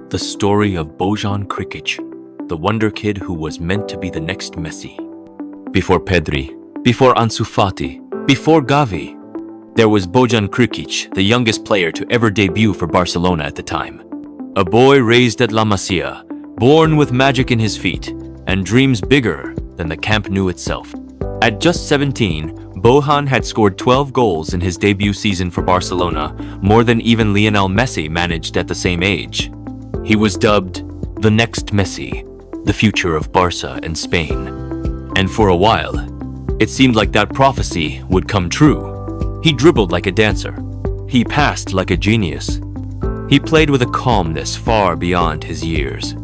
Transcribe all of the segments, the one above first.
The story of Bojan Krkić, the Wonderkid who was meant to be the next Messi. Before Pedri, before Ansu Fati, before Gavi, there was Bojan Krkić, the youngest player to ever debut for Barcelona at the time. A boy raised at La Masia, born with magic in his feet, and dreams bigger than the Camp Nou itself. At just 17, Bojan had scored 12 goals in his debut season for Barcelona, more than even Lionel Messi managed at the same age. He was dubbed the next Messi, the future of Barca and Spain. And for a while, it seemed like that prophecy would come true. He dribbled like a dancer. He passed like a genius. He played with a calmness far beyond his years.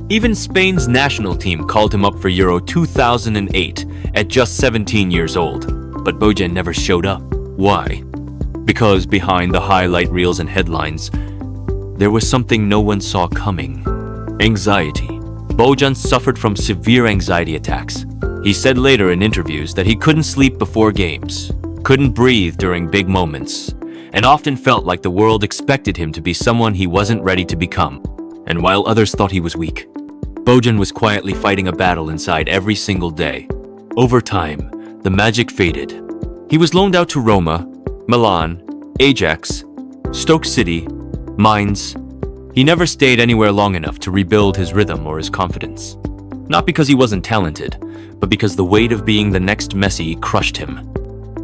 Even Spain's national team called him up for Euro 2008 at just 17 years old. But Bojan never showed up. Why? Because behind the highlight reels and headlines, there was something no one saw coming. Anxiety. Bojan suffered from severe anxiety attacks. He said later in interviews that he couldn't sleep before games, couldn't breathe during big moments, and often felt like the world expected him to be someone he wasn't ready to become. And while others thought he was weak, Bojan was quietly fighting a battle inside every single day. Over time, the magic faded. He was loaned out to Roma, Milan, Ajax, Stoke City, Mainz. He never stayed anywhere long enough to rebuild his rhythm or his confidence. Not because he wasn't talented, but because the weight of being the next Messi crushed him.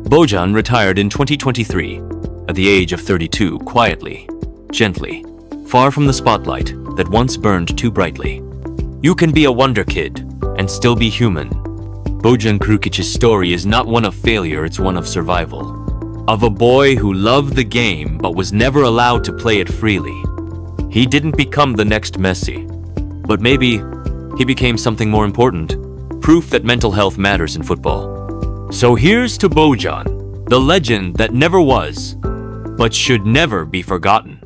Bojan retired in 2023, at the age of 32, quietly, gently, far from the spotlight that once burned too brightly. You can be a Wonderkid and still be human. Bojan Krkić's story is not one of failure, it's one of survival. Of a boy who loved the game but was never allowed to play it freely. He didn't become the next Messi, but maybe he became something more important, proof that mental health matters in football. So here's to Bojan, the legend that never was, but should never be forgotten.